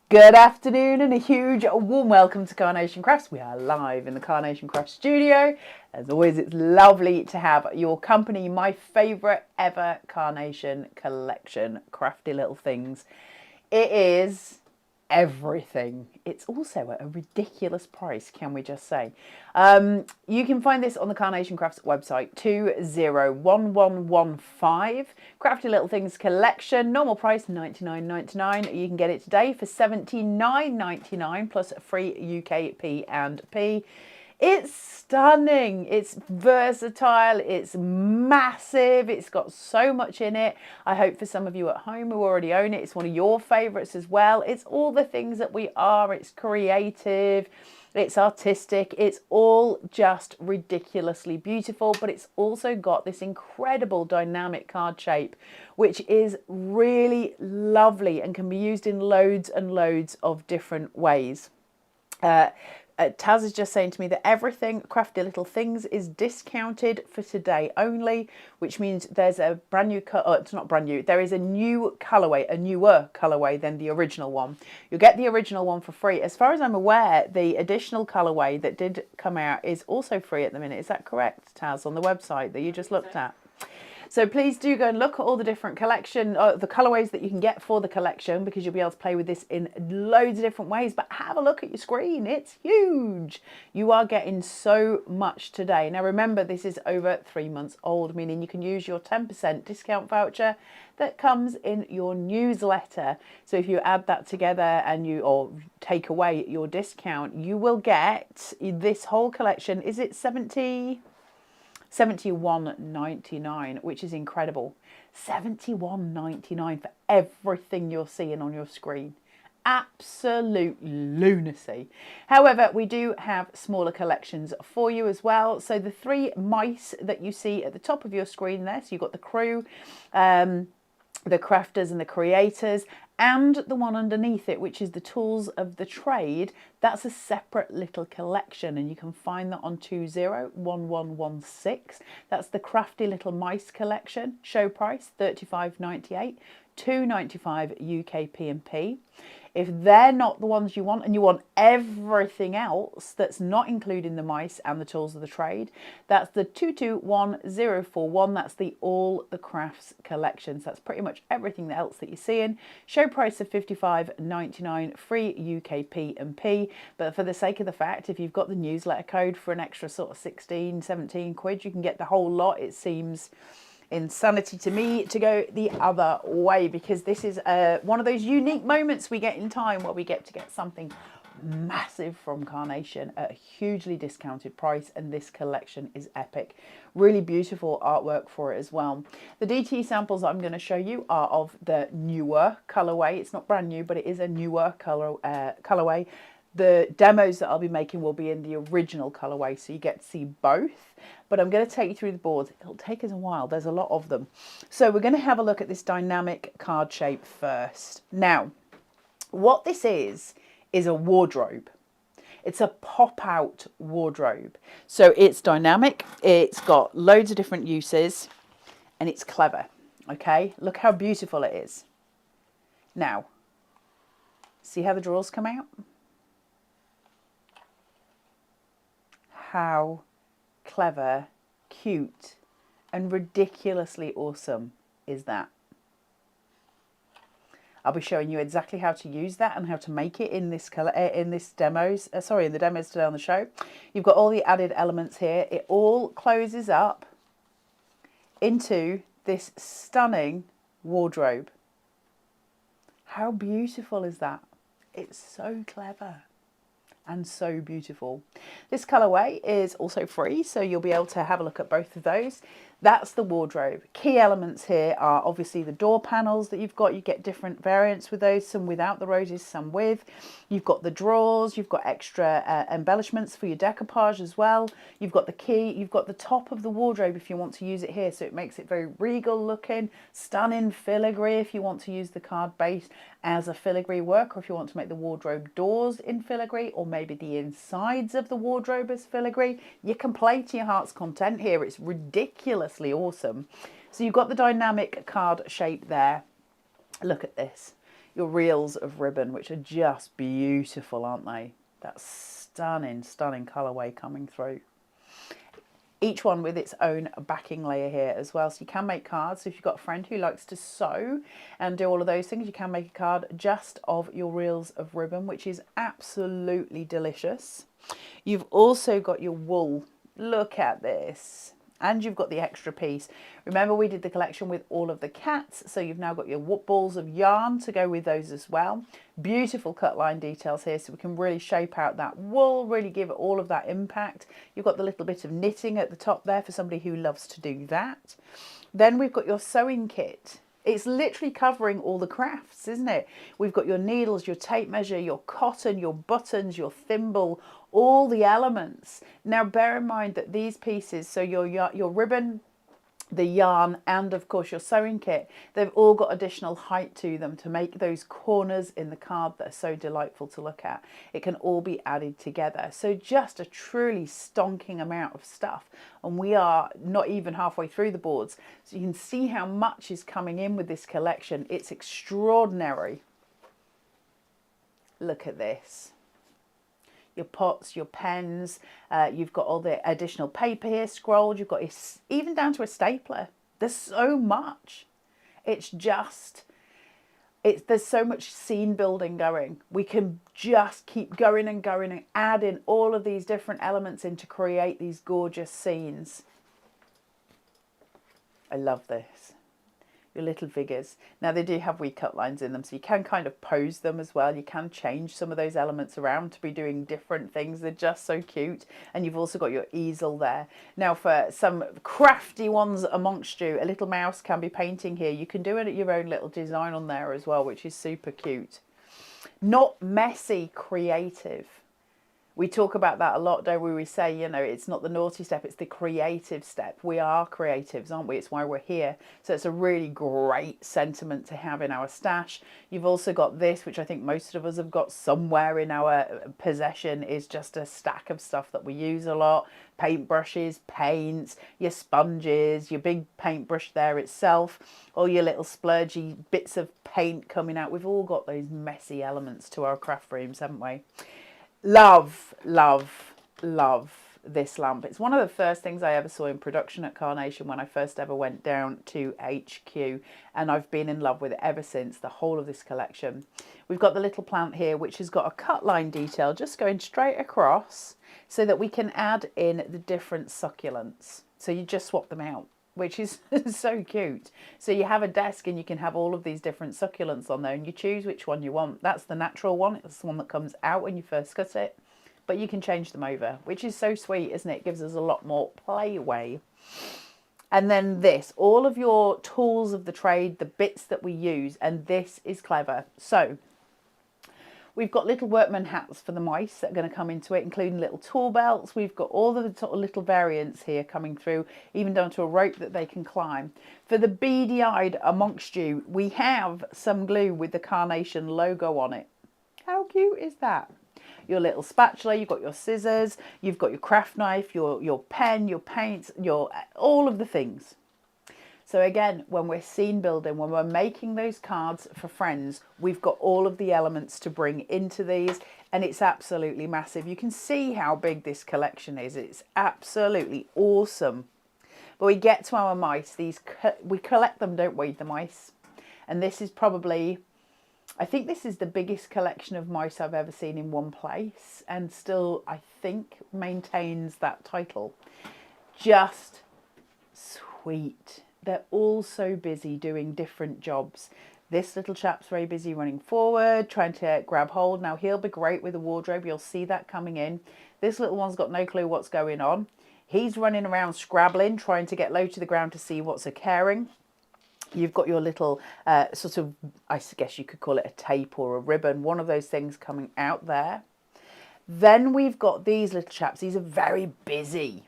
Good afternoon and a huge warm welcome to Carnation Crafts. We are live in the Carnation Crafts studio. As always, it's lovely to have your company, my favourite ever Carnation collection, Crafty Little Things. It is everything. It's also at a ridiculous price, can we just say. You can find this on the Carnation Crafts website, 201115. Crafty Little Things collection, normal price $99.99. You can get it today for $79.99 plus free UK P&P. It's stunning, it's versatile, it's massive, it's got so much in it. I hope for some of you at home who already own it, it's one of your favourites as well. It's all the things that we are, it's creative, it's artistic, it's all just ridiculously beautiful, but it's also got this incredible dynamic card shape, which is really lovely and can be used in loads and loads of different ways. Taz is just saying to me that everything Crafty Little Things is discounted for today only, which means there's a brand new it's not brand new, there is a new colourway, a newer colourway than the original one. You'll get the original one for free. As far as I'm aware, the additional colourway that did come out is also free at the minute. Is that correct, Taz, on the website that you just looked at? So please do go and look at all the different collection, the colourways that you can get for the collection, because you'll be able to play with this in loads of different ways. But have a look at your screen. It's huge. You are getting so much today. Now remember, this is over 3 months old, meaning you can use your 10% discount voucher that comes in your newsletter. So if you add that together and or take away your discount, you will get this whole collection. Is it $71.99, which is incredible. $71.99 for everything you're seeing on your screen. Absolute lunacy. However, we do have smaller collections for you as well. So the 3 mice that you see at the top of your screen there, so you've got the crew, the crafters and the creators, and the one underneath it, which is the tools of the trade. That's a separate little collection, and you can find that on 201116. That's the Crafty Little Mice collection. Show price $35.98, $2.95 UK P&P. If they're not the ones you want and you want everything else that's not including the mice and the tools of the trade, that's the 221041. That's the All the Crafts collection. So that's pretty much everything else that you're seeing. Show price of $55.99, free UK P&P. But for the sake of the fact, if you've got the newsletter code for an extra sort of 16, 17 quid, you can get the whole lot. It seems insanity to me to go the other way, because this is one of those unique moments we get in time where we get to get something massive from Carnation at a hugely discounted price, and this collection is epic. Really beautiful artwork for it as well. The DT samples I'm going to show you are of the newer colorway. It's not brand new, but it is a newer colorway. The demos that I'll be making will be in the original colourway, so you get to see both. But I'm going to take you through the boards. It'll take us a while. There's a lot of them. So we're going to have a look at this dynamic card shape first. Now, what this is a wardrobe. It's a pop-out wardrobe. So it's dynamic. It's got loads of different uses, and it's clever. Okay, look how beautiful it is. Now, see how the drawers come out? How clever, cute, and ridiculously awesome is that? I'll be showing you exactly how to use that and how to make it in this color, in the demos today on the show. You've got all the added elements here. It all closes up into this stunning wardrobe. How beautiful is that? It's so clever and so beautiful. This colorway is also free, so you'll be able to have a look at both of those. That's the wardrobe. Key elements here are obviously the door panels that you've got. You get different variants with those, some without the roses, some with. You've got the drawers, you've got extra embellishments for your decoupage as well. You've got the key, you've got the top of the wardrobe if you want to use it here, so it makes it very regal looking, stunning filigree if you want to use the card base as a filigree work, or if you want to make the wardrobe doors in filigree, or maybe the insides of the wardrobe as filigree. You can play to your heart's content here. It's ridiculously awesome. So you've got the dynamic card shape there. Look at this. your reels of ribbon, which are just beautiful, aren't they? That stunning, stunning colourway coming through. Each one with its own backing layer here as well. So you can make cards. So if you've got a friend who likes to sew and do all of those things, you can make a card just of your reels of ribbon, which is absolutely delicious. You've also got your wool. Look at this. And you've got the extra piece. Remember, we did the collection with all of the cats, so you've now got your balls of yarn to go with those as well. Beautiful cut line details here, so we can really shape out that wool, really give it all of that impact. You've got the little bit of knitting at the top there for somebody who loves to do that. Then we've got your sewing kit. It's literally covering all the crafts, isn't it? We've got your needles, your tape measure, your cotton, your buttons, your thimble, all the elements. Now, bear in mind that these pieces, so your ribbon, the yarn, and of course your sewing kit, they've all got additional height to them to make those corners in the card that are so delightful to look at. It can all be added together. So just a truly stonking amount of stuff. And we are not even halfway through the boards. So you can see how much is coming in with this collection. It's extraordinary. Look at this. Your pots, your pens, you've got all the additional paper here scrolled, you've got even down to a stapler. There's so much. It's just, there's so much scene building going. We can just keep going and going and add in all of these different elements in to create these gorgeous scenes. I love this. Your little figures. Now they do have wee cut lines in them, so you can kind of pose them as well. You can change some of those elements around to be doing different things. They're just so cute. And you've also got your easel there. Now for some crafty ones amongst you, a little mouse can be painting here. You can do it at your own little design on there as well, which is super cute. Not messy, creative. We talk about that a lot, don't we? We say, you know, it's not the naughty step, it's the creative step. We are creatives, aren't we? It's why we're here. So it's a really great sentiment to have in our stash. You've also got this, which I think most of us have got somewhere in our possession, is just a stack of stuff that we use a lot. Paintbrushes, paints, your sponges, your big paintbrush there itself, all your little splurgy bits of paint coming out. We've all got those messy elements to our craft rooms, haven't we? Love, love, love this lamp. It's one of the first things I ever saw in production at Carnation when I first ever went down to HQ, and I've been in love with it ever since, the whole of this collection. We've got the little plant here which has got a cut line detail just going straight across so that we can add in the different succulents. So you just swap them out, which is so cute. So you have a desk and you can have all of these different succulents on there and you choose which one you want. That's the natural one. It's the one that comes out when you first cut it. But you can change them over, which is so sweet, isn't it? It gives us a lot more playway. And then this, all of your tools of the trade, the bits that we use, and this is clever. So we've got little workman hats for the mice that are going to come into it, including little tool belts. We've got all the sort of little variants here coming through, even down to a rope that they can climb. For the beady-eyed amongst you, we have some glue with the Carnation logo on it. How cute is that? Your little spatula, you've got your scissors, you've got your craft knife, your pen, your paints, all of the things. So again, when we're scene building, when we're making those cards for friends, we've got all of the elements to bring into these, and it's absolutely massive. You can see how big this collection is. It's absolutely awesome. But we get to our mice. We collect them, don't we, the mice? And this is probably, I think this is the biggest collection of mice I've ever seen in one place, and still, I think, maintains that title. Just sweet. They're all so busy doing different jobs. This little chap's very busy running forward, trying to grab hold. Now, he'll be great with a wardrobe. You'll see that coming in. This little one's got no clue what's going on. He's running around scrabbling, trying to get low to the ground to see what's occurring. You've got your little sort of, I guess you could call it a tape or a ribbon, one of those things coming out there. Then we've got these little chaps. These are very busy.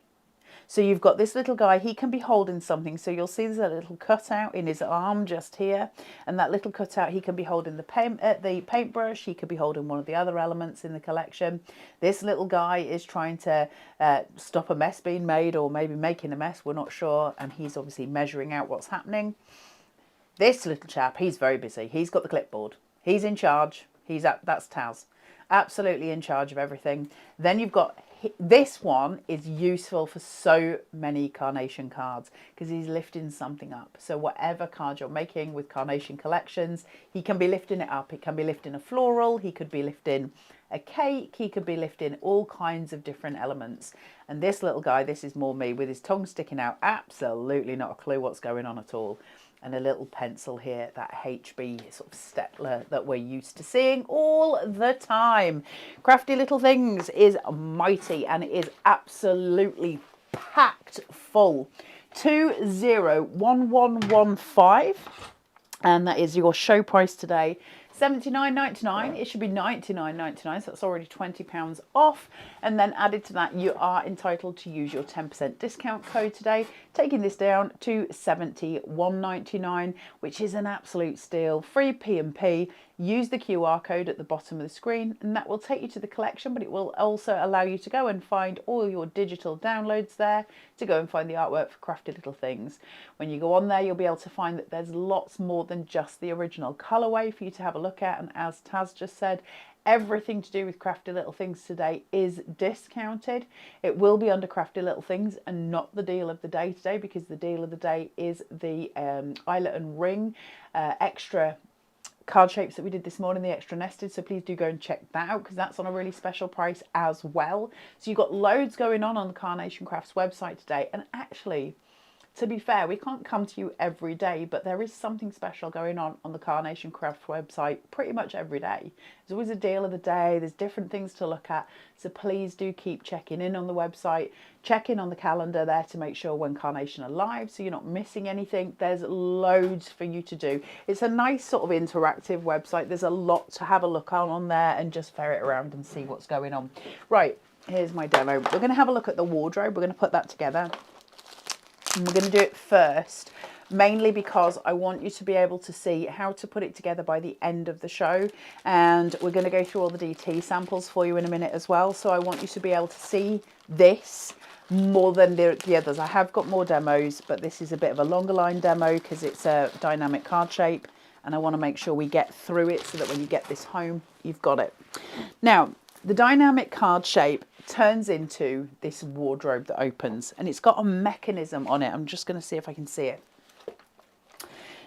So you've got this little guy, he can be holding something. So you'll see there's a little cutout in his arm just here. And that little cutout, he can be holding the paintbrush. He could be holding one of the other elements in the collection. This little guy is trying to stop a mess being made, or maybe making a mess, we're not sure. And he's obviously measuring out what's happening. This little chap, he's very busy. He's got the clipboard. He's in charge. That's Taz. Absolutely in charge of everything. Then you've got this one is useful for so many Carnation cards because he's lifting something up. So whatever card you're making with Carnation collections, he can be lifting it up. It can be lifting a floral. He could be lifting a cake. He could be lifting all kinds of different elements. And this little guy, this is more me with his tongue sticking out. Absolutely not a clue what's going on at all. And a little pencil here, that HB sort of stapler that we're used to seeing all the time. Crafty Little Things is mighty and it is absolutely packed full. 201115, and that is your show price today. $79.99. It should be $99.99, so that's already £20 off. And then added to that, you are entitled to use your 10% discount code today, taking this down to $71.99, which is an absolute steal. Free P&P. Use the QR code at the bottom of the screen, and that will take you to the collection, but it will also allow you to go and find all your digital downloads there, to go and find the artwork for Crafty Little Things. When you go on there, you'll be able to find that there's lots more than just the original colorway for you to have a look at. And as Taz just said, everything to do with Crafty Little Things today is discounted. It will be under Crafty Little Things and not the deal of the day today, because the deal of the day is the eyelet and ring extra card shapes that we did this morning, the extra nested. So please do go and check that out, because that's on a really special price as well. So you've got loads going on the Carnation Crafts website today. And actually, to be fair, we can't come to you every day, but there is something special going on the Carnation Crafts website pretty much every day. There's always a deal of the day. There's different things to look at. So please do keep checking in on the website. Check in on the calendar there to make sure when Carnation are live, so you're not missing anything. There's loads for you to do. It's a nice sort of interactive website. There's a lot to have a look on there and just ferret around and see what's going on. Right, here's my demo. We're going to have a look at the wardrobe. We're going to put that together. And we're going to do it first, mainly because I want you to be able to see how to put it together by the end of the show. And we're going to go through all the DT samples for you in a minute as well. So I want you to be able to see this more than the others. I have got more demos, but this is a bit of a longer line demo because it's a dynamic card shape. And I want to make sure we get through it so that when you get this home, you've got it. Now, the dynamic card shape turns into this wardrobe that opens, and it's got a mechanism on it. I'm just going to see if I can see it.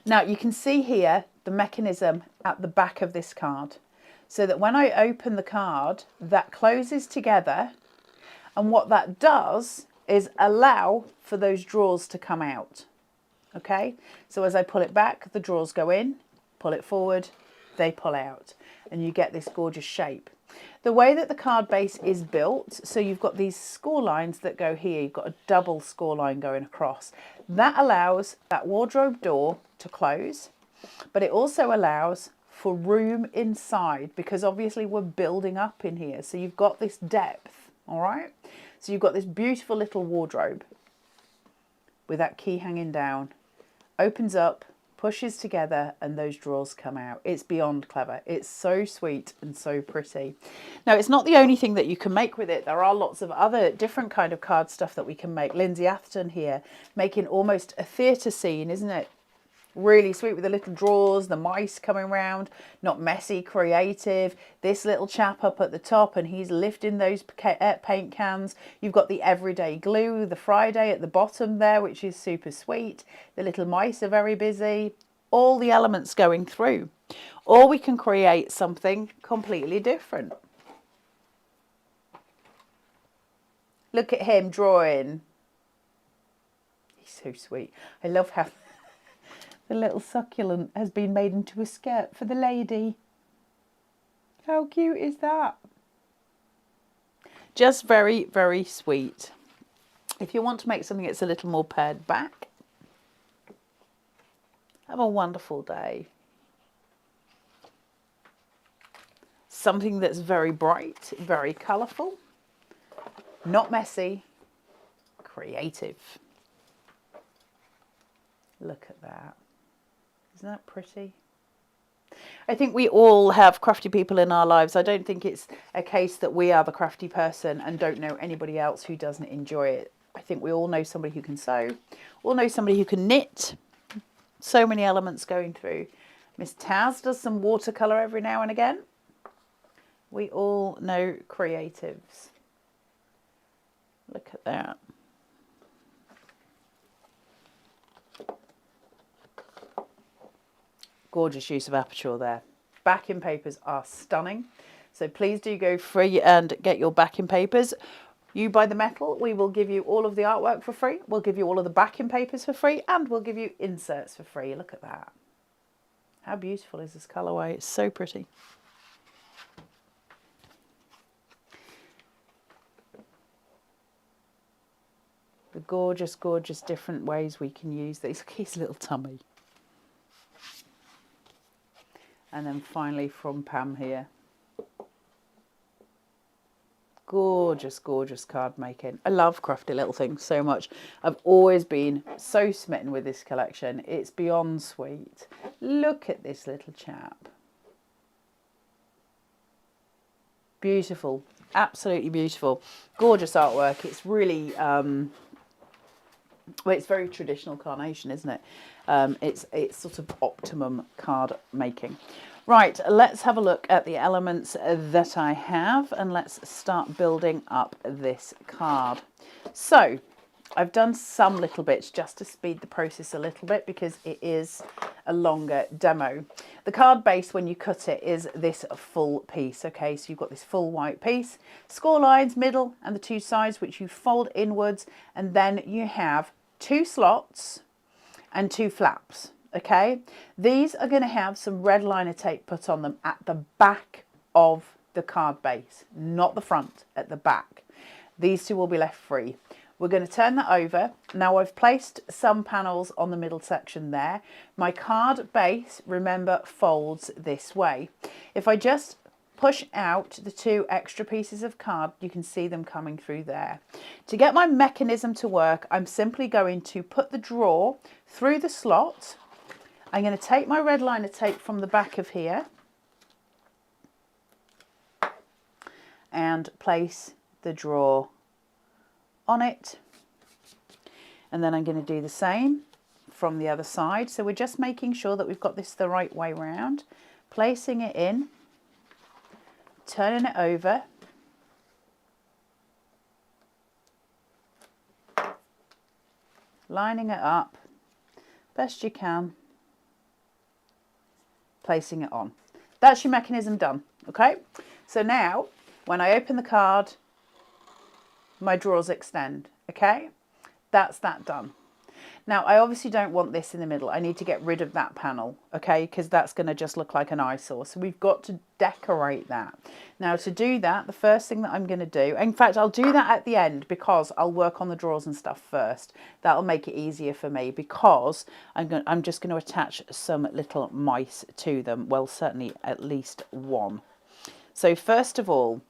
Now you can see here the mechanism at the back of this card, so that when I open the card, that closes together, and what that does is allow for those drawers to come out. Okay, so as I pull it back, the drawers go in, pull it forward, they pull out, and you get this gorgeous shape. The way that the card base is built, so you've got these score lines that go here, you've got a double score line going across. That allows that wardrobe door to close, but it also allows for room inside, because obviously we're building up in here. So you've got this depth, all right? So you've got this beautiful little wardrobe with that key hanging down, opens up, pushes together, and those drawers come out. It's beyond clever. It's so sweet and so pretty. Now, it's not the only thing that you can make with it. There are lots of other different kind of card stuff that we can make. Lindsay Atherton here making almost a theatre scene, isn't it? Really sweet with the little drawers, the mice coming round, not messy, creative. This little chap up at the top, and he's lifting those paint cans. You've got the everyday glue, the Friday at the bottom there, which is super sweet. The little mice are very busy. All the elements going through. Or we can create something completely different. Look at him drawing. He's so sweet. I love how the little succulent has been made into a skirt for the lady. How cute is that? Just very, very sweet. If you want to make something that's a little more pared back, have a wonderful day. Something that's very bright, very colourful, not messy, creative. Look at that. Isn't that pretty? I think we all have crafty people in our lives. I don't think it's a case that we are the crafty person and don't know anybody else who doesn't enjoy it. I think we all know somebody who can sew, all know somebody who can knit. So many elements going through. Miss Taz does some watercolour every now and again. We all know creatives. Look at that. Gorgeous use of aperture there. Backing papers are stunning. So please do go free and get your backing papers. You buy the metal, we will give you all of the artwork for free. We'll give you all of the backing papers for free, and we'll give you inserts for free. Look at that. How beautiful is this colourway? It's so pretty. The gorgeous, gorgeous different ways we can use these. Look at his little tummy. And then finally from Pam here. Gorgeous, gorgeous card making. I love Crafty Little Things so much. I've always been so smitten with this collection. It's beyond sweet. Look at this little chap. Beautiful. Absolutely beautiful. Gorgeous artwork. It's really, well, it's very traditional Carnation, isn't it? It's sort of optimum card making. Right, let's have a look at the elements that I have, and let's start building up this card. So I've done some little bits just to speed the process a little bit because it is a longer demo. The card base, when you cut it, is this full piece. Okay, so you've got this full white piece, score lines, middle, and the two sides, which you fold inwards, and then you have 2 slots and 2 flaps. Okay, these are going to have some red liner tape put on them at the back of the card base, not the front, at the back. These two will be left free. We're going to turn that over. Now I've placed some panels on the middle section there. My card base, remember, folds this way. If I just push out the 2 extra pieces of card, you can see them coming through there. To get my mechanism to work, I'm simply going to put the drawer through the slot. I'm going to take my red liner tape from the back of here and place the drawer on it. And then I'm going to do the same from the other side. So we're just making sure that we've got this the right way round, placing it in, turning it over, lining it up best you can, placing it on. That's your mechanism done. Okay, so now when I open the card, my drawers extend. Okay, that's that done. Now I obviously don't want this in the middle. I need to get rid of that panel, okay, because that's going to just look like an eyesore. So we've got to decorate that. Now to do that, the first thing that I'm going to do, in fact I'll do that at the end because I'll work on the drawers and stuff first. That'll make it easier for me because I'm just going to attach some little mice to them. Well, certainly at least one. So first of all,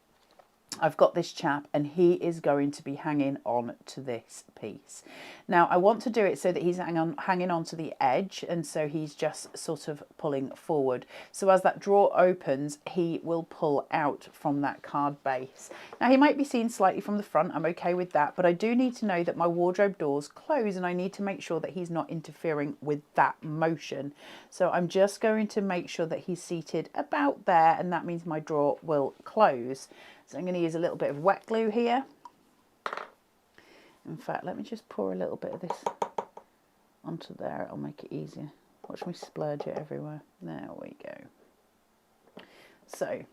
I've got this chap and he is going to be hanging on to this piece. Now I want to do it so that he's hanging on to the edge, and so he's just sort of pulling forward. So as that drawer opens, he will pull out from that card base. Now he might be seen slightly from the front, I'm okay with that, but I do need to know that my wardrobe doors close and I need to make sure that he's not interfering with that motion. So I'm just going to make sure that he's seated about there, and that means my drawer will close. So I'm going to use a little bit of wet glue here. In fact, let me just pour a little bit of this onto there. It'll make it easier. Watch me splurge it everywhere. There we go. So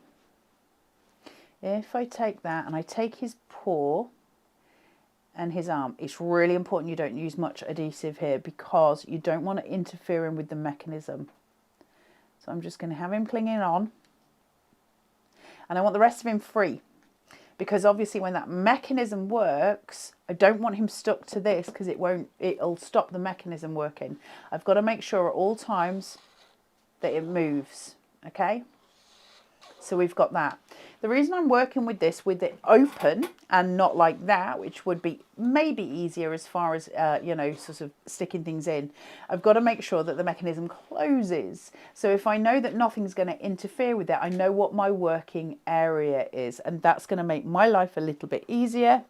if I take that and I take his paw and his arm, it's really important you don't use much adhesive here because you don't want to interfere in with the mechanism. So I'm just going to have him clinging on. And I want the rest of him free, because obviously when that mechanism works, I don't want him stuck to this because it'll stop the mechanism working. I've got to make sure at all times that it moves, okay? So we've got that. The reason I'm working with this with it open and not like that, which would be maybe easier as far as, you know, sort of sticking things in, I've got to make sure that the mechanism closes. So if I know that nothing's going to interfere with it, I know what my working area is, and that's going to make my life a little bit easier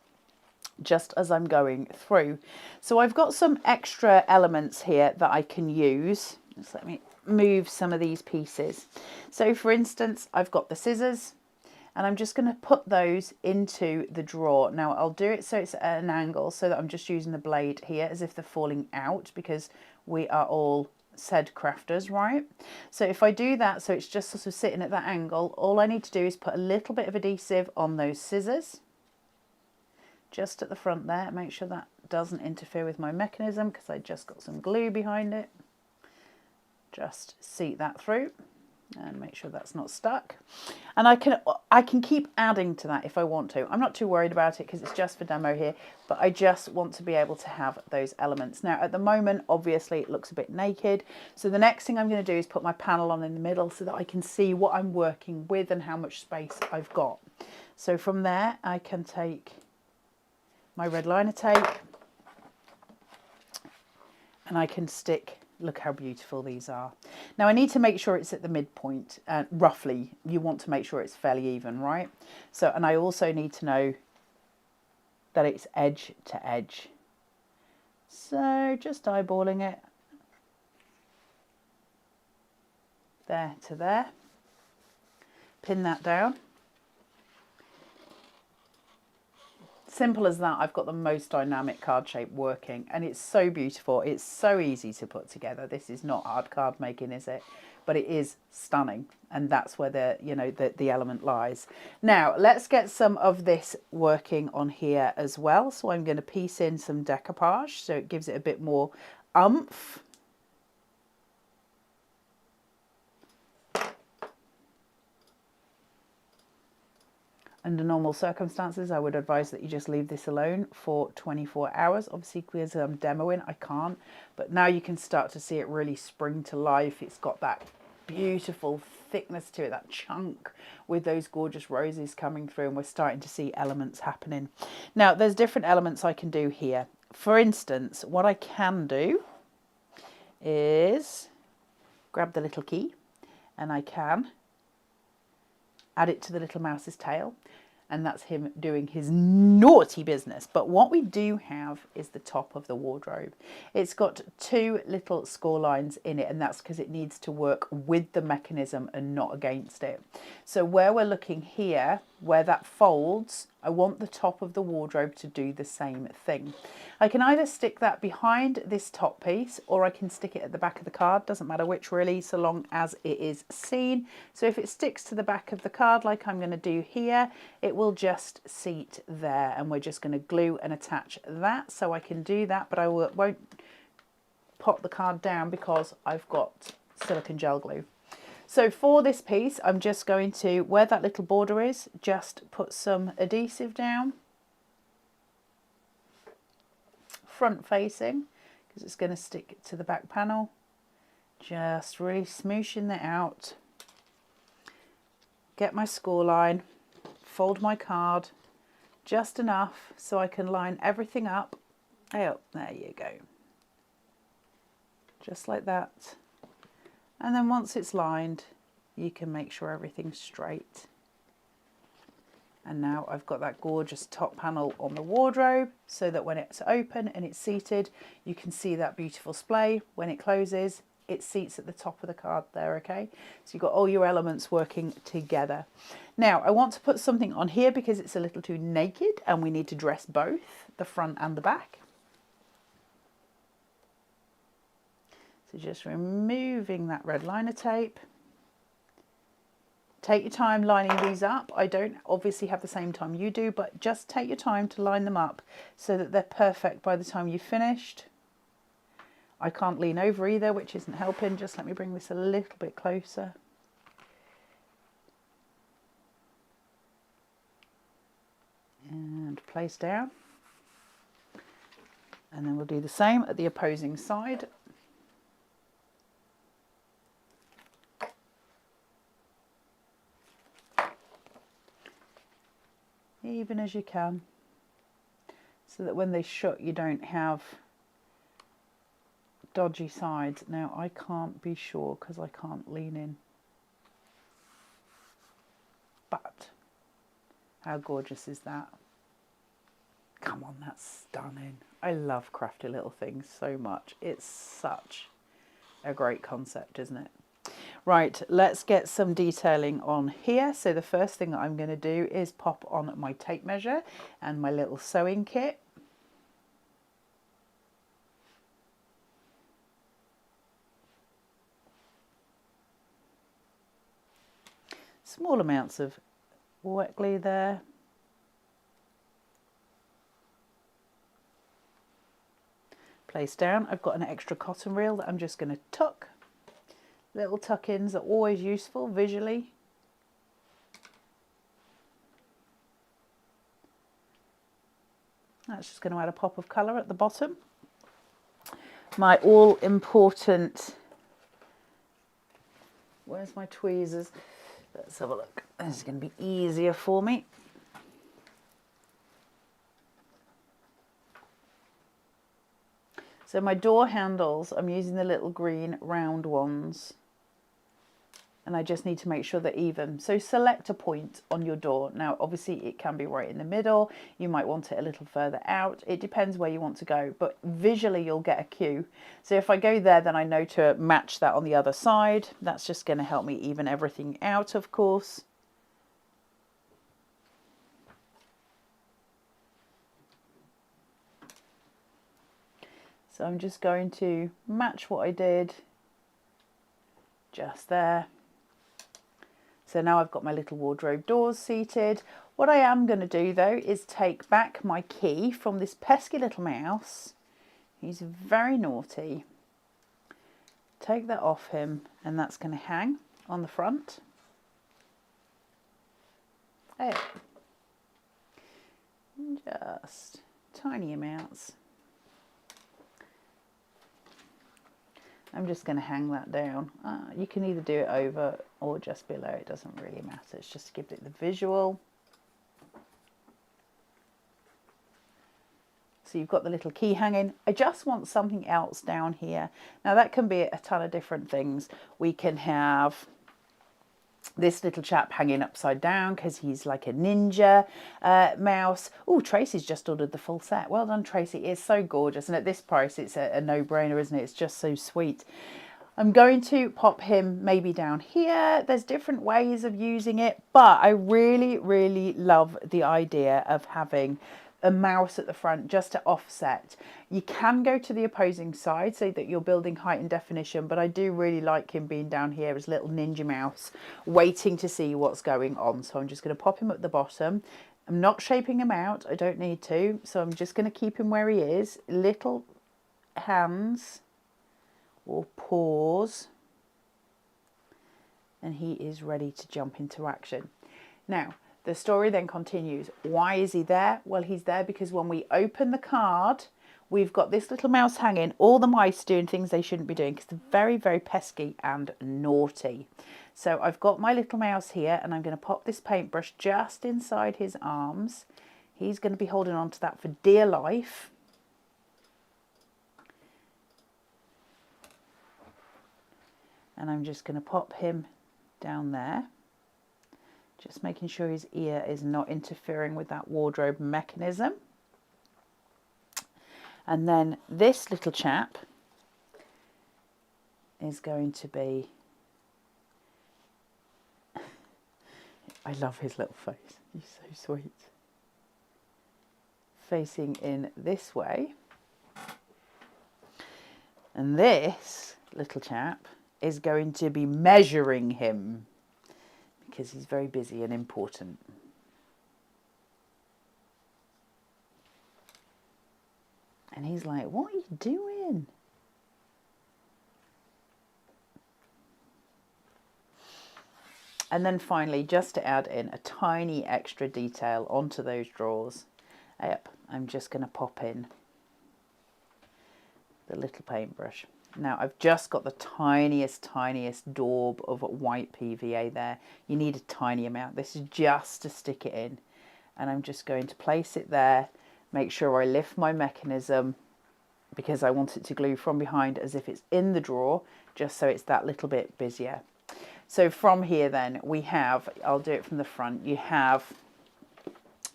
just as I'm going through. So I've got some extra elements here that I can use. Just let me move some of these pieces. So for instance, I've got the scissors and I'm just going to put those into the drawer. Now I'll do it so it's at an angle so that I'm just using the blade here as if they're falling out, because we are all said crafters, right? So if I do that so it's just sort of sitting at that angle, all I need to do is put a little bit of adhesive on those scissors just at the front there. Make sure that doesn't interfere with my mechanism because I just got some glue behind it. Just seat that through and make sure that's not stuck. And I can keep adding to that if I want to. I'm not too worried about it because it's just for demo here, but I just want to be able to have those elements. Now at the moment, obviously it looks a bit naked. So the next thing I'm going to do is put my panel on in the middle so that I can see what I'm working with and how much space I've got. So from there, I can take my red liner tape and I can stick. Look how beautiful these are. Now I need to make sure it's at the midpoint, roughly. You want to make sure it's fairly even, right? So, and I also need to know that it's edge to edge. So just eyeballing it. There to there. Pin that down. Simple as that. I've got the most dynamic card shape working and it's so beautiful. It's so easy to put together. This is not hard card making, is it? But it is stunning, and that's where the element lies. Now let's get some of this working on here as well. So I'm going to piece in some decoupage so it gives it a bit more oomph. Under normal circumstances, I would advise that you just leave this alone for 24 hours. Obviously, because I'm demoing, I can't. But now you can start to see it really spring to life. It's got that beautiful thickness to it, that chunk with those gorgeous roses coming through, and we're starting to see elements happening. Now, there's different elements I can do here. For instance, what I can do is grab the little key and I can add it to the little mouse's tail, and that's him doing his naughty business. But what we do have is the top of the wardrobe. It's got two little score lines in it, and that's because it needs to work with the mechanism and not against it. So where we're looking here, where that folds, I want the top of the wardrobe to do the same thing. I can either stick that behind this top piece or I can stick it at the back of the card. Doesn't matter which really, so long as it is seen. So if it sticks to the back of the card like I'm going to do here, it will just seat there, and we're just going to glue and attach that. So I can do that, but I won't pop the card down because I've got silicone gel glue. So for this piece, I'm just going to, where that little border is, just put some adhesive down, front facing, because it's going to stick to the back panel. Just really smooshing that out. Get my score line, fold my card just enough so I can line everything up. Oh, there you go. Just like that. And then once it's lined, you can make sure everything's straight. And now I've got that gorgeous top panel on the wardrobe so that when it's open and it's seated, you can see that beautiful splay. When it closes, it seats at the top of the card there, okay? So you've got all your elements working together. Now, I want to put something on here because it's a little too naked and we need to dress both the front and the back. So just removing that red liner tape. Take your time lining these up. I don't obviously have the same time you do, but just take your time to line them up so that they're perfect by the time you've finished. I can't lean over either, which isn't helping. Just let me bring this a little bit closer. And place down. And then we'll do the same at the opposing side. Even as you can, so that when they shut you don't have dodgy sides. Now I can't be sure because I can't lean in, but how gorgeous is that? Come on, that's stunning. I love crafty little things so much. It's such a great concept, isn't it? Right, let's get some detailing on here. So the first thing that I'm going to do is pop on my tape measure and my little sewing kit. Small amounts of wet glue there. Place down. I've got an extra cotton reel that I'm just going to tuck. Little tuck-ins are always useful visually. That's just going to add a pop of colour at the bottom. My all-important, where's my tweezers? Let's have a look. This is going to be easier for me. So my door handles, I'm using the little green round ones. And I just need to make sure they're even. So select a point on your door. Now, obviously it can be right in the middle. You might want it a little further out. It depends where you want to go, but visually you'll get a cue. So if I go there, then I know to match that on the other side. That's just going to help me even everything out, of course. So I'm just going to match what I did just there. So now I've got my little wardrobe doors seated. What I am going to do though is take back my key from this pesky little mouse. He's very naughty. Take that off him, and that's going to hang on the front. There. Just tiny amounts. I'm just going to hang that down. You can either do it over or just below. It doesn't really matter. It's just to give it the visual. So you've got the little key hanging. I just want something else down here. Now that can be a ton of different things. We can have this little chap hanging upside down because he's like a ninja mouse. Oh, Tracy's just ordered the full set. Well done, Tracy. It's so gorgeous. And at this price, it's a no-brainer, isn't it? It's just so sweet. I'm going to pop him maybe down here. There's different ways of using it, but I really, really love the idea of having a mouse at the front just to offset. You can go to the opposing side so that you're building height and definition, but I do really like him being down here as little ninja mouse waiting to see what's going on. So I'm just going to pop him at the bottom. I'm not shaping him out, I don't need to, so I'm just going to keep him where he is. Little hands or paws, and he is ready to jump into action. Now the story then continues. Why is he there? Well, he's there because when we open the card, we've got this little mouse hanging, all the mice doing things they shouldn't be doing because they're very, very pesky and naughty. So I've got my little mouse here, and I'm going to pop this paintbrush just inside his arms. He's going to be holding on to that for dear life. And I'm just going to pop him down there. Just making sure his ear is not interfering with that wardrobe mechanism. And then this little chap is going to be, I love his little face, he's so sweet. Facing in this way. And this little chap is going to be measuring him, because he's very busy and important. And he's like, what are you doing? And then finally, just to add in a tiny extra detail onto those drawers, I'm just going to pop in the little paintbrush. Now I've just got the tiniest daub of white PVA there. You need a tiny amount. This is just to stick it in. And I'm just going to place it there. Make sure I lift my mechanism because I want it to glue from behind as if it's in the drawer, just so it's that little bit busier. So from here then we have, I'll do it from the front, you have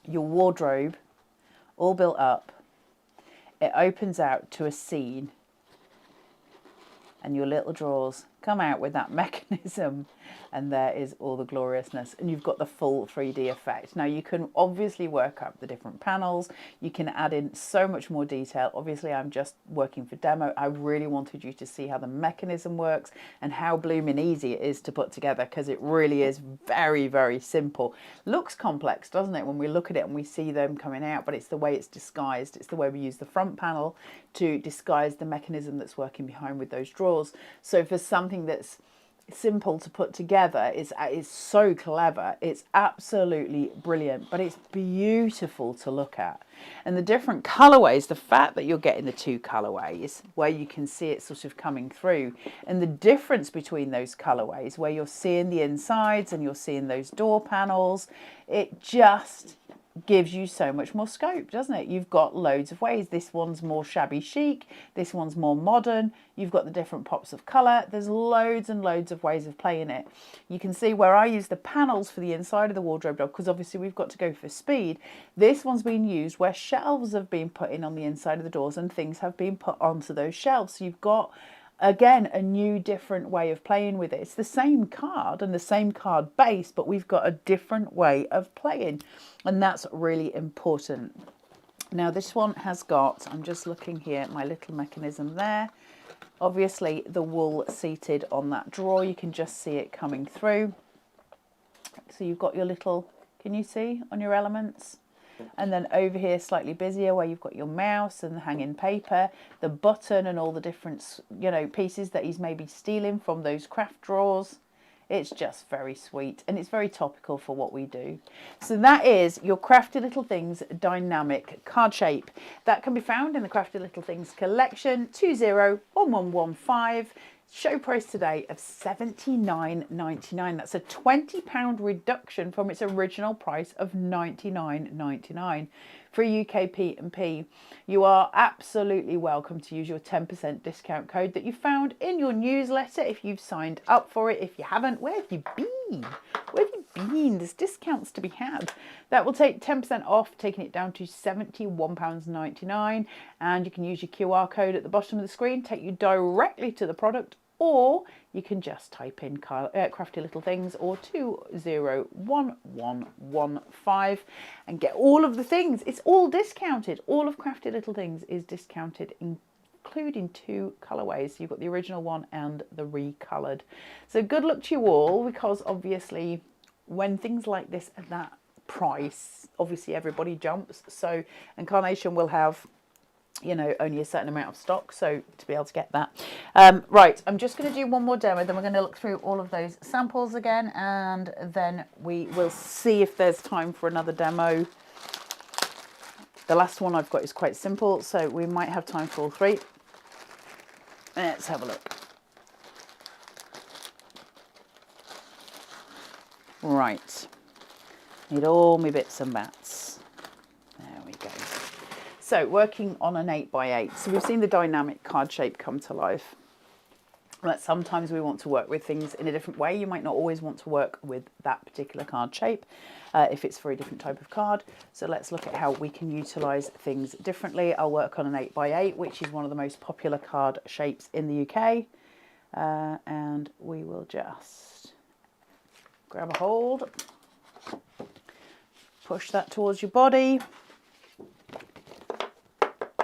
your wardrobe all built up. It opens out to a scene, and your little drawers come out with that mechanism, and there is all the gloriousness, and you've got the full 3D effect. Now you can obviously work up the different panels, you can add in so much more detail. Obviously I'm just working for demo. I really wanted you to see how the mechanism works and how blooming easy it is to put together, because it really is very, very simple. Looks complex, doesn't it, when we look at it and we see them coming out, but it's the way it's disguised. It's the way we use the front panel to disguise the mechanism that's working behind with those drawers. So for something that's simple to put together, it's so clever. It's absolutely brilliant, but it's beautiful to look at. And the different colorways, the fact that you're getting the two colorways where you can see it sort of coming through, and the difference between those colorways where you're seeing the insides and you're seeing those door panels, it just gives you so much more scope, doesn't it? You've got loads of ways. This one's more shabby chic, this one's more modern, you've got the different pops of colour. There's loads and loads of ways of playing it. You can see where I use the panels for the inside of the wardrobe door, because obviously we've got to go for speed. This one's been used where shelves have been put in on the inside of the doors and things have been put onto those shelves. So you've got, again, a new different way of playing with it. It's the same card and the same card base, but we've got a different way of playing, and that's really important. Now this one has got, I'm just looking here at my little mechanism there, obviously the wool seated on that drawer, you can just see it coming through. So you've got your little, can you see on your elements? And then over here slightly busier where you've got your mouse and the hanging paper, the button and all the different, you know, pieces that he's maybe stealing from those craft drawers. It's just very sweet, and it's very topical for what we do. So that is your Crafty Little Things dynamic card shape. That can be found in the Crafty Little Things collection 201115. Show price today of $79.99. That's a £20 reduction from its original price of $99.99 for UK P&P. You are absolutely welcome to use your 10% discount code that you found in your newsletter if you've signed up for it. If you haven't, where have you been? Where have you been? There's discounts to be had. That will take 10% off, taking it down to £71.99, and you can use your QR code at the bottom of the screen, take you directly to the product, or you can just type in Crafty Little Things or 201115 and get all of the things. It's all discounted. All of Crafty Little Things is discounted, including two colorways. You've got the original one and the recolored. So good luck to you all, because obviously when things like this at that price, obviously everybody jumps. So, and Carnation will have, you know, only a certain amount of stock, so to be able to get that. Right, I'm just going to do one more demo, then we're going to look through all of those samples again, and then we will see if there's time for another demo. The last one I've got is quite simple, so we might have time for all three. Let's have a look. Right, need all my bits and bats. There we go. So working on an 8x8. So we've seen the dynamic card shape come to life. But sometimes we want to work with things in a different way. You might not always want to work with that particular card shape if it's for a different type of card. So let's look at how we can utilize things differently. I'll work on an 8x8, which is one of the most popular card shapes in the UK. And we will just grab a hold, push that towards your body,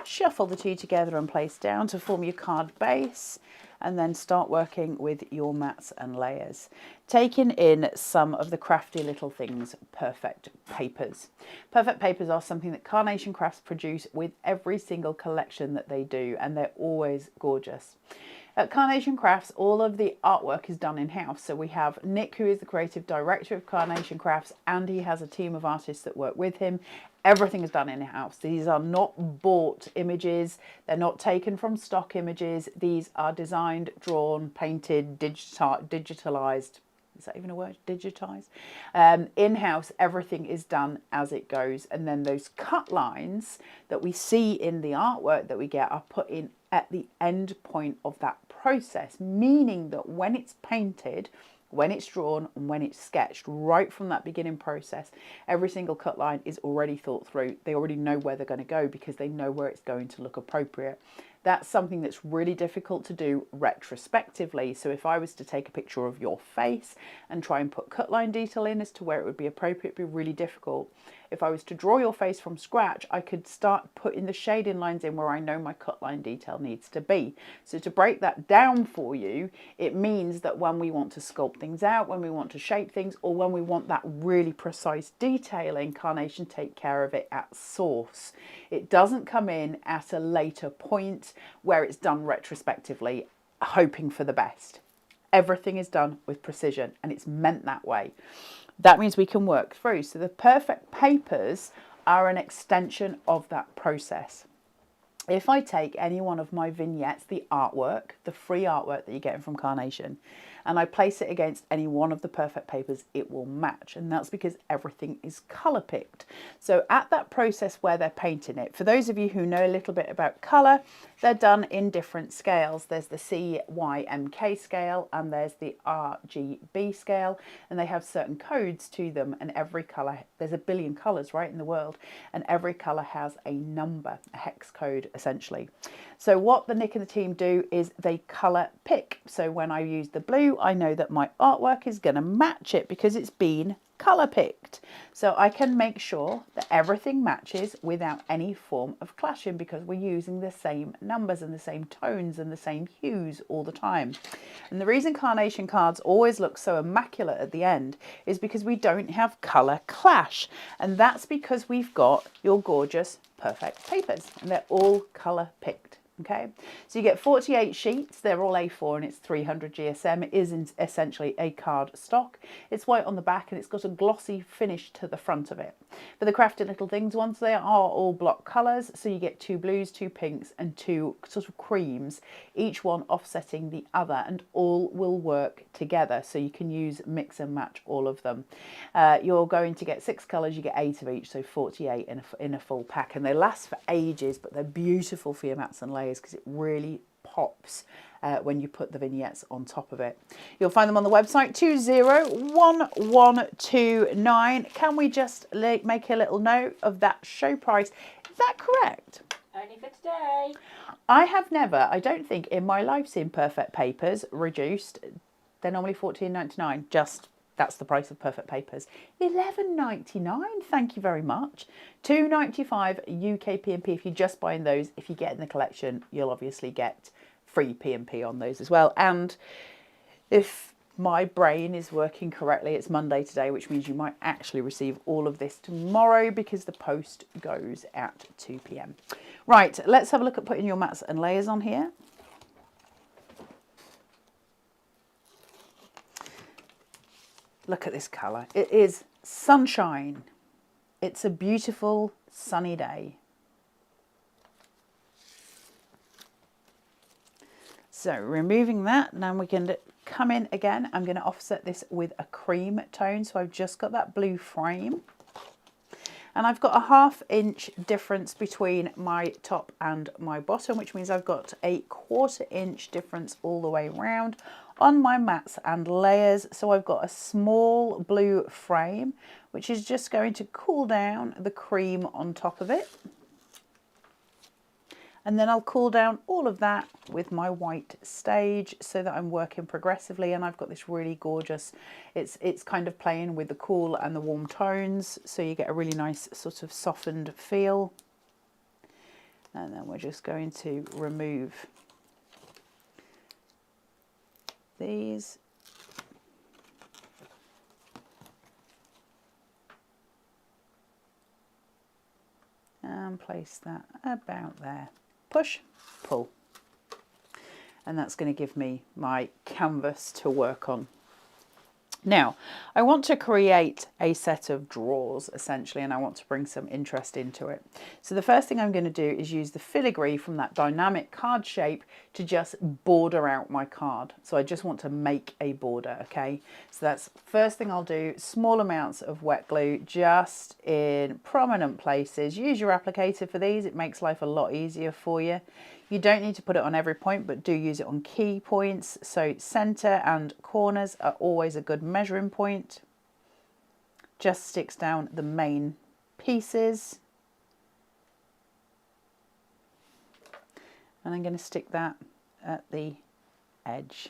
shuffle the two together and place down to form your card base, and then start working with your mats and layers. Taking in some of the Crafty Little Things perfect papers. Perfect papers are something that Carnation Crafts produce with every single collection that they do, and they're always gorgeous. At Carnation Crafts, all of the artwork is done in-house. So we have Nick, who is the creative director of Carnation Crafts, and he has a team of artists that work with him. Everything is done in-house. These are not bought images. They're not taken from stock images. These are designed, drawn, painted, digitalized. Is that even a word? Digitized. In-house, everything is done as it goes. And then those cut lines that we see in the artwork that we get are put in at the end point of that process, meaning that when it's painted, when it's drawn, and when it's sketched, right from that beginning process, every single cut line is already thought through. They already know where they're going to go because they know where it's going to look appropriate. That's something that's really difficult to do retrospectively. So if I was to take a picture of your face and try and put cut line detail in as to where it would be appropriate, it'd be really difficult. If I was to draw your face from scratch, I could start putting the shading lines in where I know my cut line detail needs to be. So to break that down for you, it means that when we want to sculpt things out, when we want to shape things, or when we want that really precise detailing, Carnation take care of it at source. It doesn't come in at a later point where it's done retrospectively, hoping for the best. Everything is done with precision, and it's meant that way. That means we can work through. So the perfect papers are an extension of that process. If I take any one of my vignettes, the artwork, the free artwork that you're getting from Carnation, and I place it against any one of the perfect papers, it will match. And that's because everything is colour picked. So at that process where they're painting it, for those of you who know a little bit about colour, they're done in different scales. There's the CYMK scale and there's the RGB scale, and they have certain codes to them, and every colour, there's a billion colours right in the world, and every colour has a number, a hex code essentially. So what the Nick and the team do is they colour pick. So when I use the blue, I know that my artwork is going to match it because it's been colour picked. So I can make sure that everything matches without any form of clashing because we're using the same numbers and the same tones and the same hues all the time. And the reason Carnation cards always look so immaculate at the end is because we don't have colour clash. And that's because we've got your gorgeous perfect papers and they're all colour picked. Okay, so you get 48 sheets, they're all A4 and it's 300 GSM. It is essentially a card stock. It's white on the back and it's got a glossy finish to the front of it. For the Crafty Little Things ones, they are all block colours, so you get 2 blues, 2 pinks and 2 sort of creams, each one offsetting the other, and all will work together, so you can use mix and match all of them. You're going to get 6 colours, you get 8 of each, so 48 in a full pack, and they last for ages, but they're beautiful for your mats and layers because it really pops when you put the vignettes on top of it. You'll find them on the website 201129. Can we just make a little note of that show price? Is that correct? Only for today. I have never, I don't think in my life, seen perfect papers reduced. They're normally $14.99. Just that's the price of perfect papers. $11.99. Thank you very much. $2.95 UK P&P if you're just buying those. If you get in the collection, you'll obviously get free P&P on those as well. And if my brain is working correctly, it's Monday today, which means you might actually receive all of this tomorrow because the post goes at 2 p.m. Right, let's have a look at putting your mats and layers on here. Look at this colour. It is sunshine. It's a beautiful sunny day. So removing that, now we can come in again. I'm going to offset this with a cream tone. So I've just got that blue frame. And I've got a 1/2 inch difference between my top and my bottom, which means I've got a 1/4 inch difference all the way around on my mats and layers. So I've got a small blue frame, which is just going to cool down the cream on top of it. And then I'll cool down all of that with my white stage so that I'm working progressively, and I've got this really gorgeous, it's kind of playing with the cool and the warm tones, so you get a really nice sort of softened feel. And then we're just going to remove these. And place that about there. Push, pull. And that's going to give me my canvas to work on. Now, I want to create a set of drawers, essentially, and I want to bring some interest into it. So the first thing I'm going to do is use the filigree from that dynamic card shape to just border out my card. So I just want to make a border, okay? So that's first thing I'll do, small amounts of wet glue just in prominent places. Use your applicator for these, it makes life a lot easier for you. You don't need to put it on every point, but do use it on key points. So center and corners are always a good measuring point. Just sticks down the main pieces. And I'm going to stick that at the edge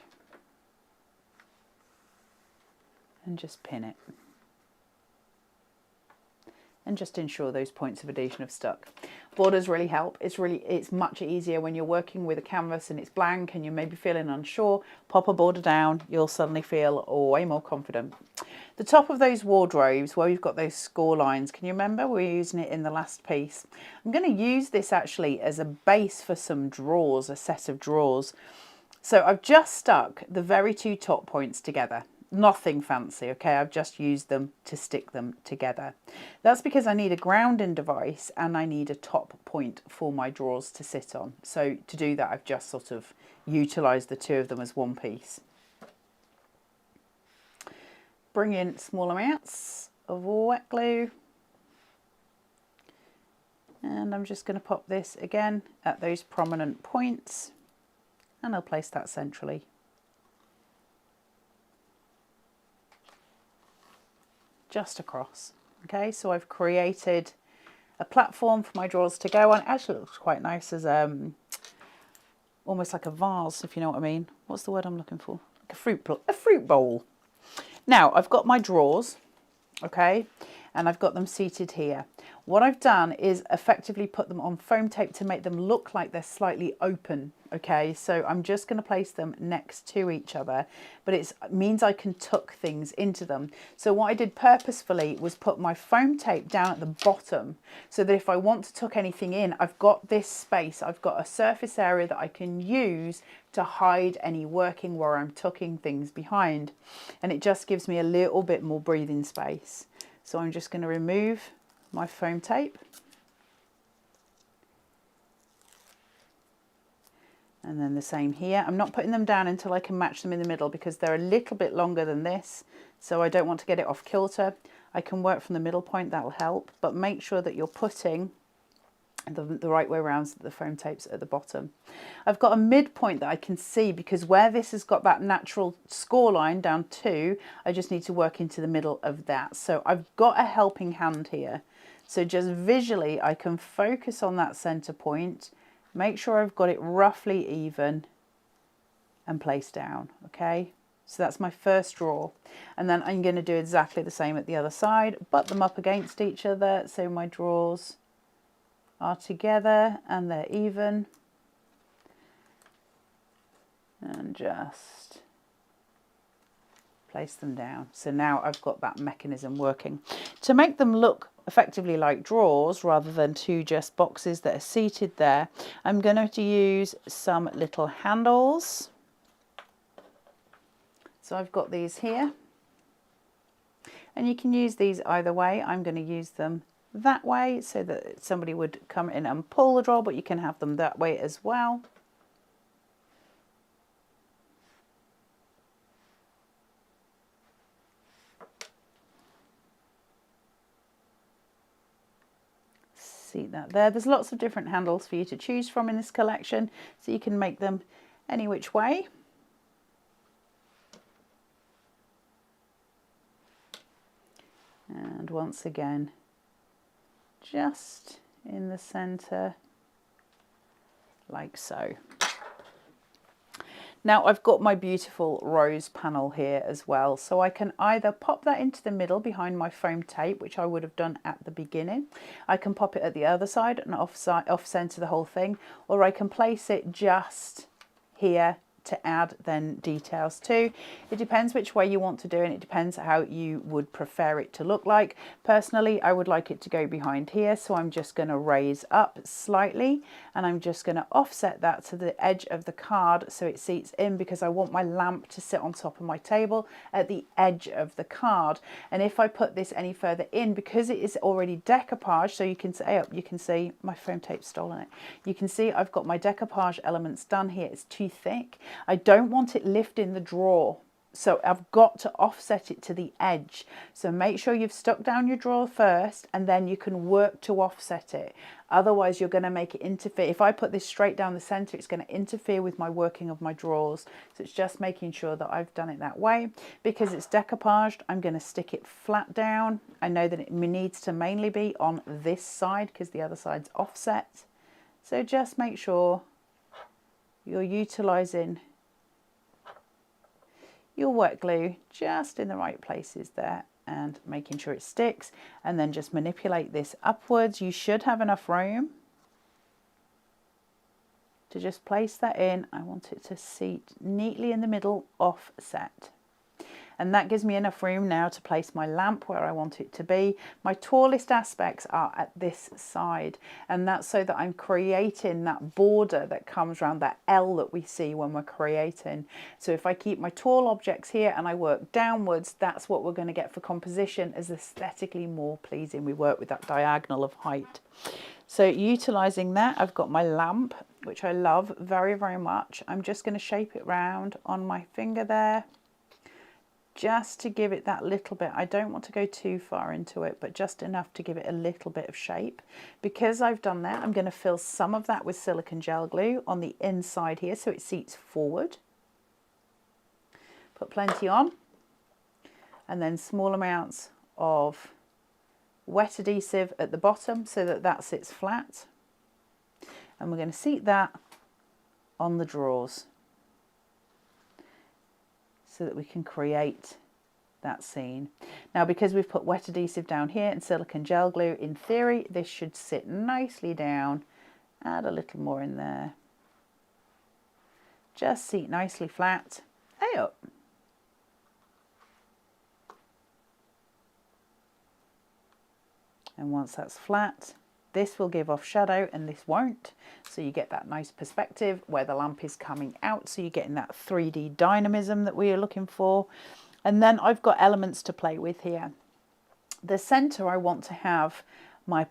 and just pin it. And just ensure those points of adhesion have stuck. Borders really help. It's much easier when you're working with a canvas and it's blank and you're maybe feeling unsure. Pop a border down, you'll suddenly feel way more confident. The top of those wardrobes where we've got those score lines, can you remember we were using it in the last piece? I'm going to use this actually as a base for some drawers, a set of drawers. So I've just stuck the very two top points together. Nothing fancy, okay? I've just used them to stick them together. That's because I need a grounding device and I need a top point for my drawers to sit on. So to do that, I've just sort of utilised the two of them as one piece. Bring in small amounts of wet glue. And I'm just going to pop this again at those prominent points. And I'll place that centrally. Just across. Okay, so I've created a platform for my drawers to go on. It actually looks quite nice as almost like a vase, if you know what I mean. What's the word I'm looking for? Like a fruit bowl. Now I've got my drawers, okay, and I've got them seated here. What I've done is effectively put them on foam tape to make them look like they're slightly open, okay? So I'm just going to place them next to each other, but it means I can tuck things into them. So what I did purposefully was put my foam tape down at the bottom so that if I want to tuck anything in, I've got this space, I've got a surface area that I can use to hide any working where I'm tucking things behind. And it just gives me a little bit more breathing space. So I'm just going to remove my foam tape. And then the same here. I'm not putting them down until I can match them in the middle because they're a little bit longer than this. So I don't want to get it off kilter. I can work from the middle point, that'll help. But make sure that you're putting the right way around so that the foam tape's at the bottom. I've got a midpoint that I can see because where this has got that natural score line down 2, I just need to work into the middle of that. So I've got a helping hand here. So just visually I can focus on that center point, make sure I've got it roughly even and place down, okay? So that's my first drawer. And then I'm going to do exactly the same at the other side, butt them up against each other so my drawers are together and they're even. And just place them down. So now I've got that mechanism working. To make them look effectively like drawers rather than two just boxes that are seated there, I'm going to use some little handles. So I've got these here. And you can use these either way. I'm going to use them that way so that somebody would come in and pull the drawer, but you can have them that way as well. See that there. There's lots of different handles for you to choose from in this collection, so you can make them any which way. And once again, just in the center, like so. Now I've got my beautiful rose panel here as well, so I can either pop that into the middle behind my foam tape, which I would have done at the beginning. I can pop it at the other side and off center the whole thing, or I can place it just here to add then details too. It depends which way you want to do it, and it depends how you would prefer it to look like. Personally, I would like it to go behind here, so I'm just going to raise up slightly and I'm just going to offset that to the edge of the card so it seats in, because I want my lamp to sit on top of my table at the edge of the card. And if I put this any further in, because it is already decoupage, so you can see my foam tape stolen it. You can see I've got my decoupage elements done here. It's too thick. I don't want it lifting the drawer, so I've got to offset it to the edge. So make sure you've stuck down your drawer first and then you can work to offset it. Otherwise you're going to make it interfere. If I put this straight down the center, it's going to interfere with my working of my drawers. So it's just making sure that I've done it that way. Because it's decoupaged, I'm going to stick it flat down. I know that it needs to mainly be on this side because the other side's offset. So just make sure you're utilising your wet glue just in the right places there and making sure it sticks, and then just manipulate this upwards. You should have enough room to just place that in. I want it to seat neatly in the middle, offset. And that gives me enough room now to place my lamp where I want it to be. My tallest aspects are at this side, and that's so that I'm creating that border that comes around that L that we see when we're creating. So if I keep my tall objects here and I work downwards, that's what we're going to get for composition as aesthetically more pleasing. We work with that diagonal of height. So utilising that, I've got my lamp, which I love very, very much. I'm just going to shape it round on my finger there, just to give it that little bit. I don't want to go too far into it, but just enough to give it a little bit of shape. Because I've done that, I'm going to fill some of that with silicone gel glue on the inside here so it seats forward. Put plenty on, and then small amounts of wet adhesive at the bottom so that that sits flat. And we're going to seat that on the drawers so that we can create that scene. Now, because we've put wet adhesive down here and silicone gel glue, in theory this should sit nicely down. Add a little more in there. Just seat nicely flat. Hey up. And once that's flat, this will give off shadow and this won't. So you get that nice perspective where the lamp is coming out. So you're getting that 3D dynamism that we are looking for. And then I've got elements to play with here. The center, I want to have my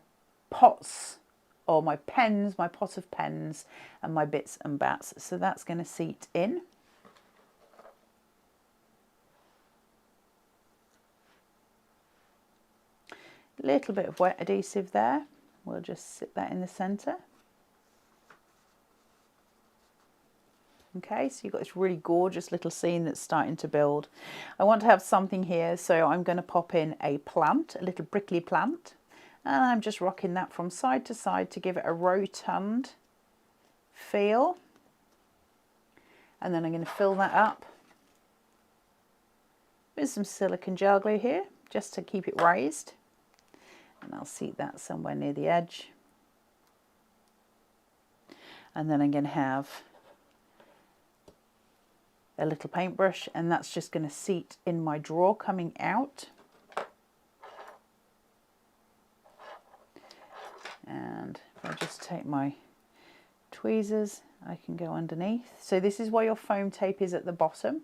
pots or my pens, my pot of pens and my bits and bats. So that's going to seat in. Little bit of wet adhesive there. We'll just sit that in the center. Okay, so you've got this really gorgeous little scene that's starting to build. I want to have something here, so I'm going to pop in a plant, a little prickly plant, and I'm just rocking that from side to side to give it a rotund feel. And then I'm going to fill that up with some silicone gel glue here, just to keep it raised. And I'll seat that somewhere near the edge. And then I'm going to have a little paintbrush, and that's just going to seat in my drawer coming out. And if I just take my tweezers, I can go underneath. So this is why your foam tape is at the bottom.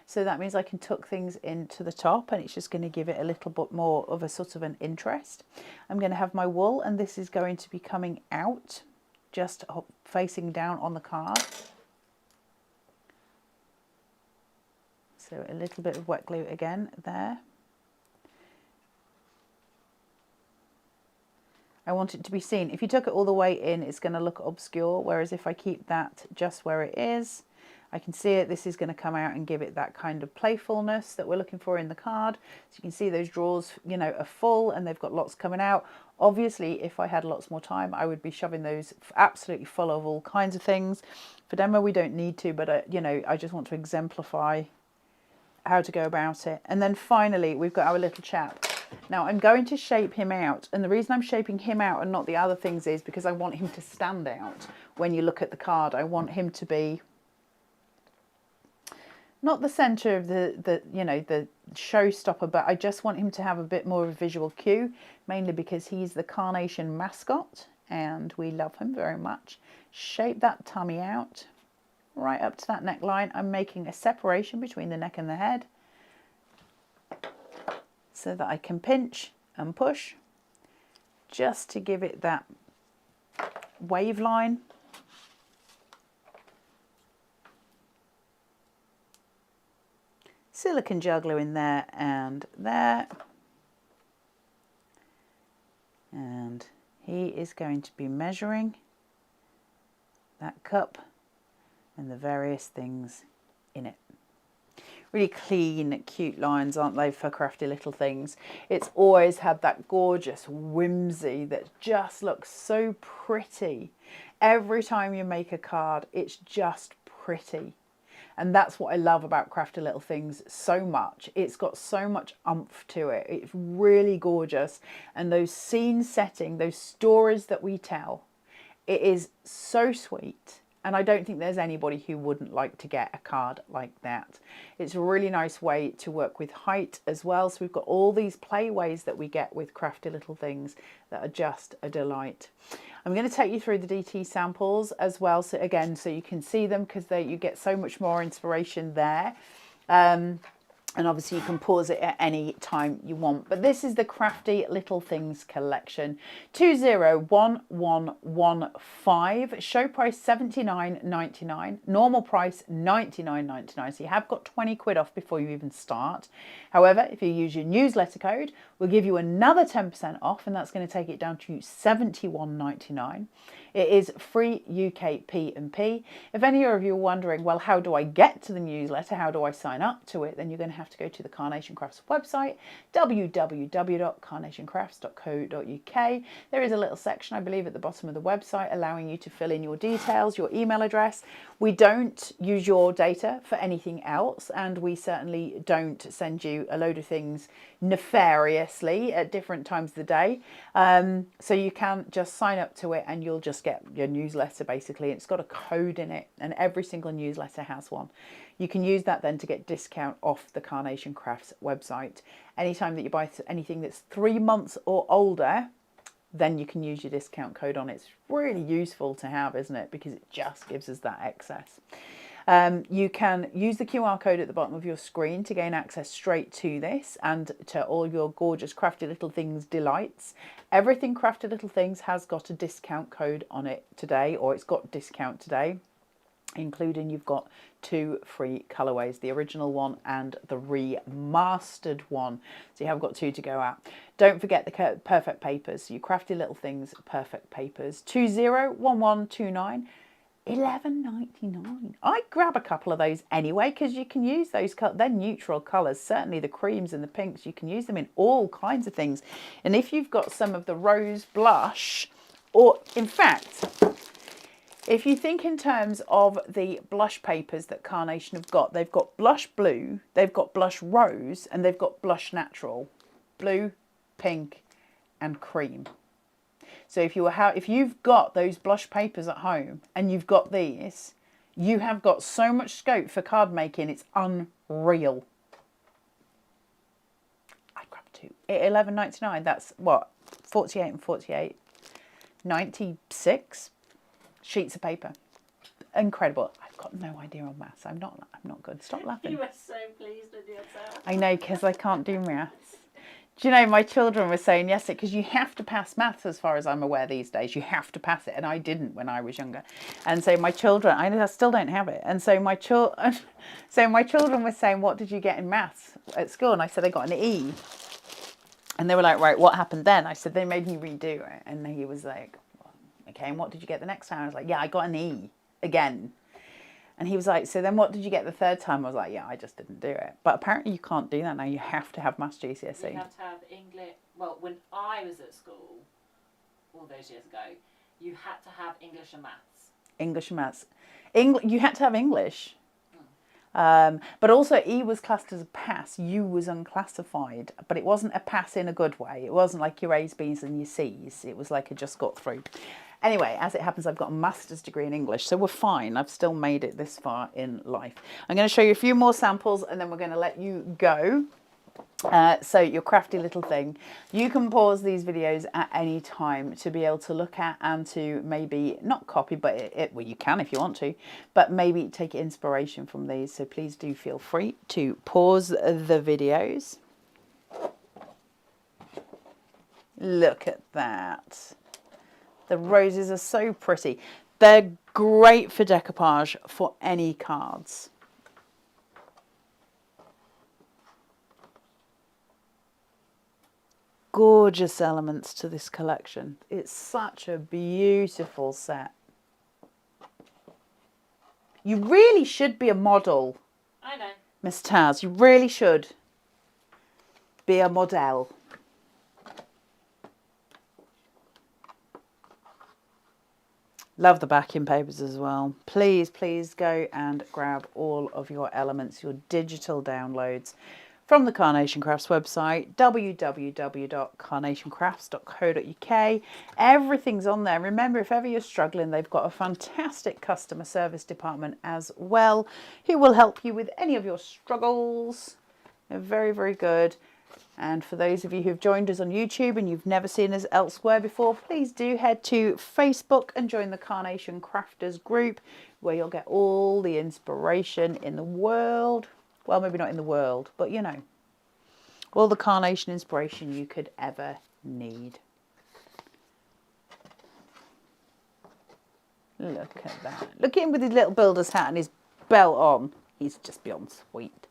So that means I can tuck things into the top, and it's just going to give it a little bit more of a sort of an interest. I'm going to have my wool, and this is going to be coming out, just facing down on the card. So a little bit of wet glue again there. I want it to be seen. If you took it all the way in, it's going to look obscure, whereas if I keep that just where it is, I can see it. This is going to come out and give it that kind of playfulness that we're looking for in the card. So you can see those drawers, you know, are full and they've got lots coming out. Obviously, if I had lots more time, I would be shoving those absolutely full of all kinds of things. For demo, we don't need to, but, you know, I just want to exemplify how to go about it. And then finally, we've got our little chap. Now I'm going to shape him out, and the reason I'm shaping him out and not the other things is because I want him to stand out when you look at the card. I want him to be not the center of the you know, the showstopper, but I just want him to have a bit more of a visual cue, mainly because he's the Carnation mascot and we love him very much. Shape that tummy out right up to that neckline. I'm making a separation between the neck and the head, so that I can pinch and push just to give it that wave line. Silicone gel glue in there and there. And he is going to be measuring that cup and the various things in it. Really clean, cute lines, aren't they, for Crafty Little Things? It's always had that gorgeous whimsy that just looks so pretty. every time you make a card, it's just pretty. And that's what I love about Crafty Little Things so much. It's got so much oomph to it. It's really gorgeous. And those scene setting, those stories that we tell, it is so sweet. And I don't think there's anybody who wouldn't like to get a card like that. It's a really nice way to work with height as well. So we've got all these playways that we get with Crafty Little Things that are just a delight. I'm going to take you through the DT samples as well. So again, so you can see them, because you get so much more inspiration there. And obviously you can pause it at any time you want. But this is the Crafty Little Things collection. 201115. Show price $79.99. Normal price $99.99. So you have got 20 quid off before you even start. However, if you use your newsletter code, we'll give you another 10% off, and that's going to take it down to $71.99. It is free UK P&P. If any of you are wondering, well, how do I get to the newsletter? How do I sign up to it? Then you're going to have to go to the Carnation Crafts website, www.carnationcrafts.co.uk. There is a little section, I believe, at the bottom of the website allowing you to fill in your details, your email address. We don't use your data for anything else, and we certainly don't send you a load of things nefariously at different times of the day. So you can just sign up to it and you'll just get your newsletter basically. It's got a code in it, and every single newsletter has one. You can use that then to get discount off the Carnation Crafts website. Anytime that you buy anything that's 3 months or older, then you can use your discount code on it. It's really useful to have, isn't it? Because it just gives us that excess. You can use the QR code at the bottom of your screen to gain access straight to this and to all your gorgeous Crafty Little Things delights. Everything Crafty Little Things has got a discount code on it today, or it's got discount today, including you've got 2 free colorways, the original one and the remastered one. So you have got 2 to go out. Don't forget the perfect papers, your Crafty Little Things perfect papers. 201129. $11.99. I grab a couple of those anyway, because you can use those. They're neutral colours. Certainly the creams and the pinks, you can use them in all kinds of things. And if you've got some of the rose blush, or in fact, if you think in terms of the blush papers that Carnation have got, they've got blush blue, they've got blush rose, and they've got blush natural. Blue, pink, and cream. So if you've got those blush papers at home and you've got these, you have got so much scope for card making. It's unreal. I grabbed 2 at $11.99. That's what, 48 and 48, 96 sheets of paper. Incredible. I've got no idea on maths. I'm not good. Stop laughing. You were so pleased with yourself. I know, because I can't do maths. Do you know, my children were saying yesterday, because you have to pass maths as far as I'm aware these days. You have to pass it, and I didn't when I was younger. And so my children, I still don't have it. And so my children were saying, what did you get in maths at school? And I said, I got an E. And they were like, right, what happened then? I said, they made me redo it. And he was like, okay, and what did you get the next time? I was like, yeah, I got an E again. And he was like, so then what did you get the third time? I was like, yeah, I just didn't do it. But apparently you can't do that now. You have to have maths GCSE. You have to have English. Well, when I was at school, all those years ago, you had to have English and maths. English and maths. You had to have English. But also E was classed as a pass. U was unclassified. But it wasn't a pass in a good way. It wasn't like your A's, B's and your C's. It was like it just got through. Anyway, as it happens, I've got a master's degree in English, so we're fine. I've still made it this far in life. I'm going to show you a few more samples, and then we're going to let you go. So your Crafty Little Thing. You can pause these videos at any time to be able to look at and to maybe not copy, but well, you can if you want to, but maybe take inspiration from these. So please do feel free to pause the videos. Look at that. The roses are so pretty. They're great for decoupage for any cards. Gorgeous elements to this collection. It's such a beautiful set. You really should be a model. I know. Miss Taz, you really should be a model. Love the backing papers as well. Please, please go and grab all of your elements, your digital downloads from the Carnation Crafts website, www.carnationcrafts.co.uk. Everything's on there. Remember, if ever you're struggling, they've got a fantastic customer service department as well, who will help you with any of your struggles. They're very, very good. And for those of you who've joined us on YouTube and you've never seen us elsewhere before, please do head to Facebook and join the Carnation Crafters group, where you'll get all the inspiration in the world. Well, maybe not in the world, but you know, all the carnation inspiration you could ever need. Look at that. Look at him with his little builder's hat and his belt on. He's just beyond sweet.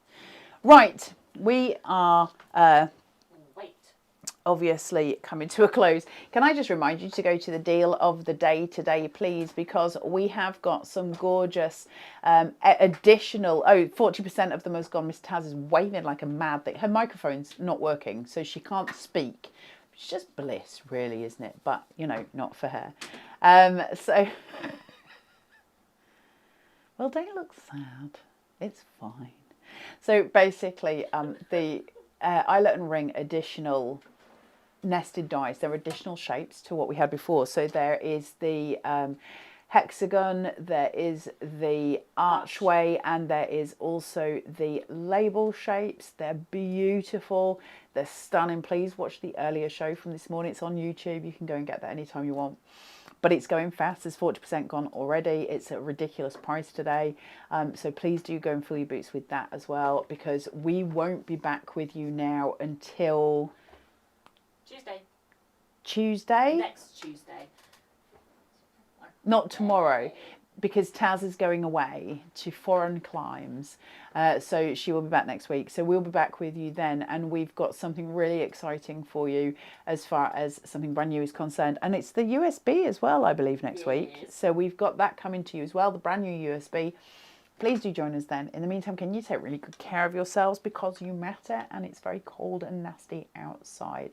Right, we are obviously coming to a close. Can I just remind you to go to the deal of the day today, please, because we have got some gorgeous additional, 40% of them has gone. Miss Taz is waving like a mad thing. Her microphone's not working, so she can't speak. It's just bliss, really, isn't it? But, you know, not for her. So, well, don't look sad. It's fine. So basically, the eyelet and ring additional nested dies, there are additional shapes to what we had before. So there is the hexagon, there is the archway, and there is also the label shapes. They're beautiful, they're stunning. Please watch the earlier show from this morning. It's on YouTube. You can go and get that anytime you want. But it's going fast. There's 40% gone already. It's a ridiculous price today. So please do go and fill your boots with that as well, because we won't be back with you now until Tuesday? Next Tuesday. Not tomorrow, because Taz is going away to foreign climes. So she will be back next week. So we'll be back with you then. And we've got something really exciting for you as far as something brand new is concerned. And it's the USB as well, I believe, next week. So we've got that coming to you as well, the brand new USB. Please do join us then. In the meantime, can you take really good care of yourselves, because you matter and it's very cold and nasty outside.